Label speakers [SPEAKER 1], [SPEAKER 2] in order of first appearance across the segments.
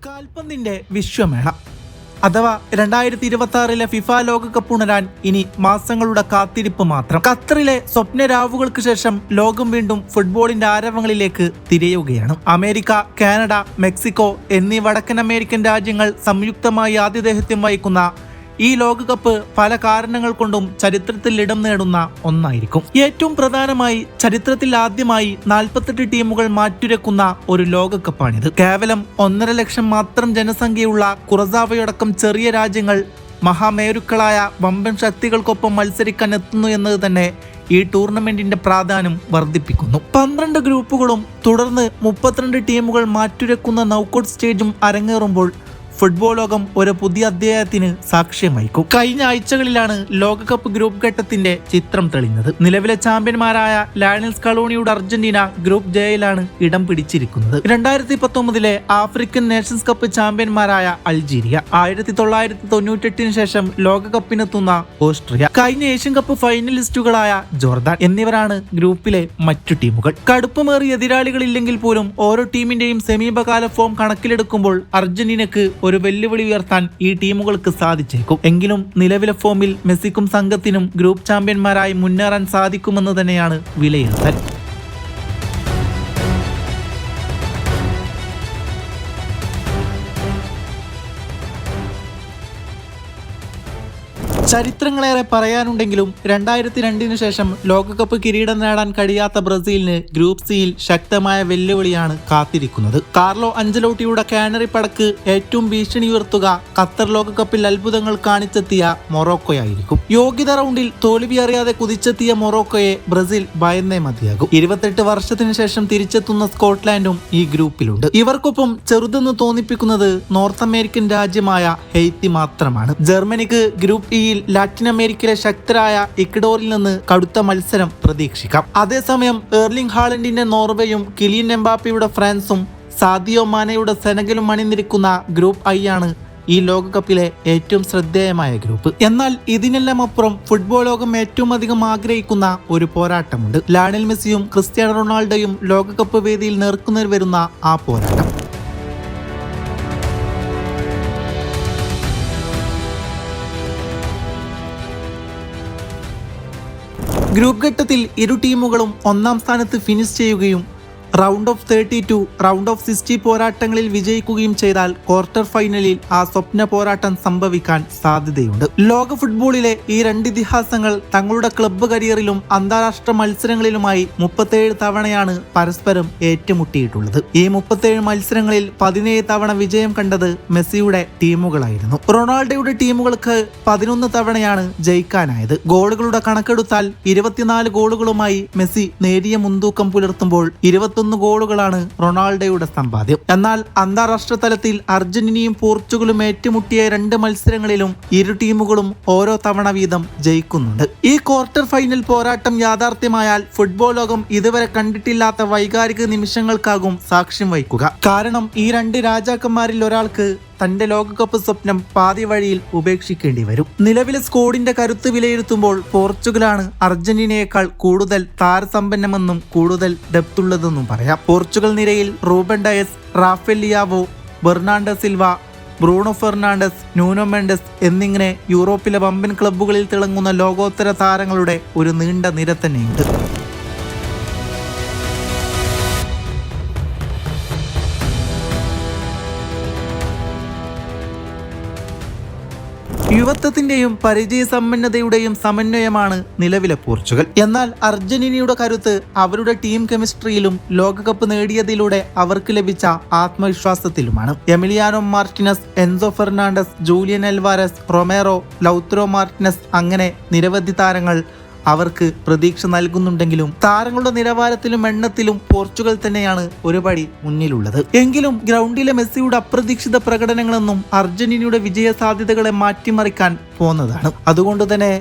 [SPEAKER 1] കാൽപന്തിന്റെ വിശ്വമേള അഥവാ 2026 ഫിഫ ലോകകപ്പ് ഉണരാൻ ഇനി മാസങ്ങളുടെ കാത്തിരിപ്പ് മാത്രം. ഖത്തറിലെ സ്വപ്നരാവുകൾക്ക് ശേഷം ലോകം വീണ്ടും ഫുട്ബോളിന്റെ ആരവങ്ങളിലേക്ക് തിരയുകയാണ്. അമേരിക്ക, കാനഡ, മെക്സിക്കോ എന്നീ വടക്കൻ അമേരിക്കൻ രാജ്യങ്ങൾ സംയുക്തമായി ആതിഥേയത്വം വഹിക്കുന്ന ഈ ലോകകപ്പ് പല കാരണങ്ങൾ കൊണ്ടും ചരിത്രത്തിൽ ഇടം നേടുന്ന ഒന്നായിരിക്കും. ഏറ്റവും പ്രധാനമായി ചരിത്രത്തിൽ ആദ്യമായി 48 ടീമുകൾ മാറ്റുരക്കുന്ന ഒരു ലോകകപ്പാണിത്. കേവലം 1.5 ലക്ഷം മാത്രം ജനസംഖ്യയുള്ള കുറസാവയടക്കം ചെറിയ രാജ്യങ്ങൾ മഹാമേരുക്കളായ വമ്പൻ ശക്തികൾക്കൊപ്പം മത്സരിക്കാൻ എത്തുന്നു എന്നത് തന്നെ ഈ ടൂർണമെന്റിന്റെ പ്രാധാന്യം വർദ്ധിപ്പിക്കുന്നു. 12 ഗ്രൂപ്പുകളും തുടർന്ന് 32 ടീമുകൾ മാറ്റുരക്കുന്ന നൗക്കൌട്ട് സ്റ്റേജും അരങ്ങേറുമ്പോൾ ഫുട്ബോൾ ലോകം ഒരു പുതിയ അധ്യായത്തിന് സാക്ഷ്യം വഹിക്കും. കഴിഞ്ഞ ആഴ്ചകളിലാണ് ലോകകപ്പ് ഗ്രൂപ്പ് ഘട്ടത്തിന്റെ ചിത്രം തെളിഞ്ഞത്. നിലവിലെ ചാമ്പ്യന്മാരായ ലയണൽ സ്കലോണിയുടെ അർജന്റീന ഗ്രൂപ്പ് ജെയിലാണ് ഇടം പിടിച്ചിരിക്കുന്നത്. 2019 ആഫ്രിക്കൻ നേഷൻസ് കപ്പ് ചാമ്പ്യന്മാരായ അൾജീരിയ, 1998 ശേഷം ലോകകപ്പിനെത്തുന്ന ഓസ്ട്രിയ, കഴിഞ്ഞ ഏഷ്യൻ കപ്പ് ഫൈനലിസ്റ്റുകളായ ജോർദാൻ എന്നിവരാണ് ഗ്രൂപ്പിലെ മറ്റു ടീമുകൾ. കടുപ്പമേറിയ എതിരാളികളില്ലെങ്കിൽ പോലും ഓരോ ടീമിന്റെയും സമീപകാല ഫോം കണക്കിലെടുക്കുമ്പോൾ അർജന്റീനക്ക് ഒരു വെല്ലുവിളി ഉയർത്താൻ ഈ ടീമുകൾക്ക് സാധിച്ചേക്കും. എങ്കിലും നിലവിലെ ഫോമിൽ മെസ്സിക്കും സംഘത്തിനും ഗ്രൂപ്പ് ചാമ്പ്യന്മാരായി മുന്നേറാൻ സാധിക്കുമെന്ന് തന്നെയാണ് വിലയിരുത്തൽ. ചരിത്രങ്ങളേറെ പറയാനുണ്ടെങ്കിലും 2002 ശേഷം ലോകകപ്പ് കിരീടം നേടാൻ കഴിയാത്ത ബ്രസീലിന് ഗ്രൂപ്പ് സിയിൽ ശക്തമായ വെല്ലുവിളിയാണ് കാത്തിരിക്കുന്നത്. കാർലോ അഞ്ചലോട്ടിയുടെ കാനറി പടക്ക് ഏറ്റവും ഭീഷണി ഉയർത്തുക ഖത്തർ ലോകകപ്പിൽ അത്ഭുതങ്ങൾ കാണിച്ചെത്തിയ മൊറോക്കോയായിരിക്കും. യോഗ്യത റൗണ്ടിൽ തോൽവി അറിയാതെ കുതിച്ചെത്തിയ മൊറോക്കോയെ ബ്രസീൽ ഭയന്നേ മതിയാകും. 28 വർഷത്തിന് ശേഷം തിരിച്ചെത്തുന്ന സ്കോട്ട്ലാൻഡും ഈ ഗ്രൂപ്പിലുണ്ട്. ഇവർക്കൊപ്പം ചെറുതെന്ന് തോന്നിപ്പിക്കുന്നത് നോർത്ത് അമേരിക്കൻ രാജ്യമായ ഹെയ്ത്തി മാത്രമാണ്. ജർമ്മനിക്ക് ഗ്രൂപ്പ് ഇയിൽ ലാറ്റിൻ അമേരിക്കയിലെ ശക്തരായ ഇക്വഡോറിൽ നിന്ന് കടുത്ത മത്സരം പ്രതീക്ഷിക്കാം. അതേസമയം എർലിംഗ് ഹാലൻഡിന്റെ നോർവേയും കിലിയൻ എംബാപ്പയുടെ ഫ്രാൻസും സാദിയോ മാനയുടെ സെനഗലും അണിനിരക്കുന്ന ഗ്രൂപ്പ് ഐ ആണ് ഈ ലോകകപ്പിലെ ഏറ്റവും ശ്രദ്ധേയമായ ഗ്രൂപ്പ്. എന്നാൽ ഇതിനെല്ലാം അപ്പുറം ഫുട്ബോൾ ലോകം ഏറ്റവും അധികം ആഗ്രഹിക്കുന്ന ഒരു പോരാട്ടമുണ്ട്. ലയണൽ മെസ്സിയും ക്രിസ്ത്യാനോ റൊണാൾഡോയും ലോകകപ്പ് വേദിയിൽ നേർക്കുനേർ വരുന്ന ആ പോരാട്ടം. ഗ്രൂപ്പ് ഘട്ടത്തിൽ ഇരു ടീമുകളും ഒന്നാം സ്ഥാനത്ത് ഫിനിഷ് ചെയ്യുകയും റൗണ്ട് ഓഫ് 32, റൗണ്ട് ഓഫ് 60 പോരാട്ടങ്ങളിൽ വിജയിക്കുകയും ചെയ്താൽ ക്വാർട്ടർ ഫൈനലിൽ ആ സ്വപ്ന പോരാട്ടം സംഭവിക്കാൻ സാധ്യതയുണ്ട്. ലോക ഫുട്ബോളിലെ ഈ രണ്ട് ഇതിഹാസങ്ങൾ തങ്ങളുടെ ക്ലബ്ബ് കരിയറിലും അന്താരാഷ്ട്ര മത്സരങ്ങളിലുമായി 37 തവണയാണ് പരസ്പരം ഏറ്റുമുട്ടിയിട്ടുള്ളത്. ഈ 37 മത്സരങ്ങളിൽ 17 തവണ വിജയം കണ്ടത് മെസ്സിയുടെ ടീമുകളായിരുന്നു. റൊണാൾഡോയുടെ ടീമുകൾക്ക് 11 തവണയാണ് ജയിക്കാനായത്. ഗോളുകളുടെ കണക്കെടുത്താൽ 24 ഗോളുകളുമായി മെസ്സി നേരിയ മുൻതൂക്കം പുലർത്തുമ്പോൾ 21 ഗോളുകളാണ് റൊണാൾഡോയുടെ സമ്പാദ്യം. എന്നാൽ അന്താരാഷ്ട്ര തലത്തിൽ അർജന്റീനയും പോർച്ചുഗലും ഏറ്റുമുട്ടിയ 2 മത്സരങ്ങളിലും ഇരു ടീമുകളും ഓരോ തവണ വീതം ജയിക്കുന്നുണ്ട്. ഈ ക്വാർട്ടർ ഫൈനൽ പോരാട്ടം യാഥാർത്ഥ്യമായാൽ ഫുട്ബോൾ ലോകം ഇതുവരെ കണ്ടിട്ടില്ലാത്ത വൈകാരിക നിമിഷങ്ങൾക്കാകും സാക്ഷ്യം വഹിക്കുക. കാരണം ഈ 2 രാജാക്കന്മാരിൽ ഒരാൾക്ക് തന്റെ ലോകകപ്പ് സ്വപ്നം പാതി വഴിയിൽ ഉപേക്ഷിക്കേണ്ടി വരും. നിലവിലെ സ്ക്വാഡിന്റെ കരുത്ത് വിലയിരുത്തുമ്പോൾ പോർച്ചുഗലാണ് അർജന്റീനയേക്കാൾ കൂടുതൽ താരസമ്പന്നമെന്നും കൂടുതൽ ഡെപ്തുള്ളതെന്നും പറയാം. പോർച്ചുഗൽ നിരയിൽ Reuben Diaz, Rafael Leao, Bernardo Silva, Bruno Fernandes, Nuno Mendes എന്നിങ്ങനെ യൂറോപ്പിലെ വമ്പൻ ക്ലബ്ബുകളിൽ തിളങ്ങുന്ന ലോകോത്തര താരങ്ങളുടെ ഒരു നീണ്ട നിര തന്നെയുണ്ട്. യുവത്വത്തിന്റെയും പരിചയസമ്പന്നതയുടെയും സമന്വയമാണ് നിലവിലെ പോർച്ചുഗൽ. എന്നാൽ അർജന്റീനയുടെ കരുത്ത് അവരുടെ ടീം കെമിസ്ട്രിയിലും ലോകകപ്പ് നേടിയതിലൂടെ അവർക്ക് ലഭിച്ച ആത്മവിശ്വാസത്തിലുമാണ്. Emiliano Martinez, Enzo Fernandez, Julian Alvarez, Romero, Lautaro Martinez അങ്ങനെ നിരവധി താരങ്ങൾ അവർക്ക് പ്രതീക്ഷ നൽകുന്നുണ്ടെങ്കിലും താരങ്ങളുടെ നിലവാരത്തിലും എണ്ണത്തിലും പോർച്ചുഗൽ തന്നെയാണ് ഒരു പടി മുന്നിലുള്ളത്. എങ്കിലും ഗ്രൗണ്ടിലെ മെസ്സിയുടെ അപ്രതീക്ഷിത പ്രകടനങ്ങളൊന്നും അർജന്റീനയുടെ വിജയ സാധ്യതകളെ മാറ്റിമറിക്കാൻ പോകുന്നതാണ്. അതുകൊണ്ട് തന്നെ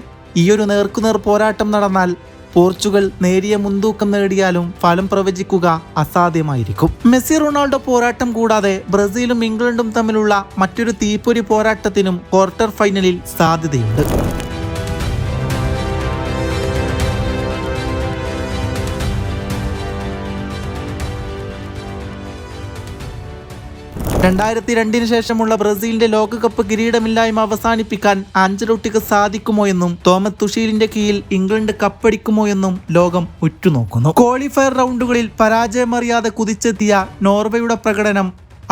[SPEAKER 1] ഈയൊരു നേർക്കുനേർ പോരാട്ടം നടന്നാൽ പോർച്ചുഗൽ നേരിയ മുൻതൂക്കം നേടിയാലും ഫലം പ്രവചിക്കുക അസാധ്യമായിരിക്കും. മെസ്സി റൊണാൾഡോ പോരാട്ടം കൂടാതെ ബ്രസീലും ഇംഗ്ലണ്ടും തമ്മിലുള്ള മറ്റൊരു തീപ്പൊരി പോരാട്ടത്തിനും ക്വാർട്ടർ ഫൈനലിൽ സാധ്യതയുണ്ട്. 2002 ശേഷമുള്ള ബ്രസീലിന്റെ ലോകകപ്പ് കിരീടമില്ലായ്മ അവസാനിപ്പിക്കാൻ ആഞ്ചലോട്ടിക്ക് സാധിക്കുമോ എന്നും തോമസ് തുഷീലിന്റെ കീഴിൽ ഇംഗ്ലണ്ട് കപ്പടിക്കുമോ എന്നും ലോകം ഉറ്റുനോക്കുന്നു. ക്വാളിഫയർ റൗണ്ടുകളിൽ പരാജയമറിയാതെ കുതിച്ചെത്തിയ നോർവേയുടെ പ്രകടനം,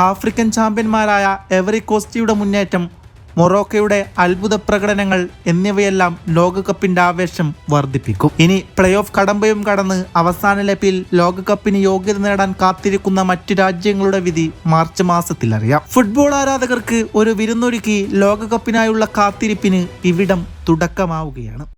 [SPEAKER 1] ആഫ്രിക്കൻ ചാമ്പ്യന്മാരായ എവറി കോസ്റ്റിയുടെ മുന്നേറ്റം, മൊറോക്കോയുടെ അത്ഭുത പ്രകടനങ്ങൾ എന്നിവയെല്ലാം ലോകകപ്പിന്റെ ആവേശം വർദ്ധിപ്പിക്കും. ഇനി പ്ലേ ഓഫ് കടമ്പയും കടന്ന് അവസാന ലപ്പിൽ ലോകകപ്പിന് യോഗ്യത നേടാൻ കാത്തിരിക്കുന്ന മറ്റു രാജ്യങ്ങളുടെ വിധി മാർച്ച് മാസത്തിൽ അറിയാം. ഫുട്ബോൾ ആരാധകർക്ക് ഒരു വിരുന്നൊരുക്കി ലോകകപ്പിനായുള്ള കാത്തിരിപ്പിന് ഇവിടം തുടക്കമാവുകയാണ്.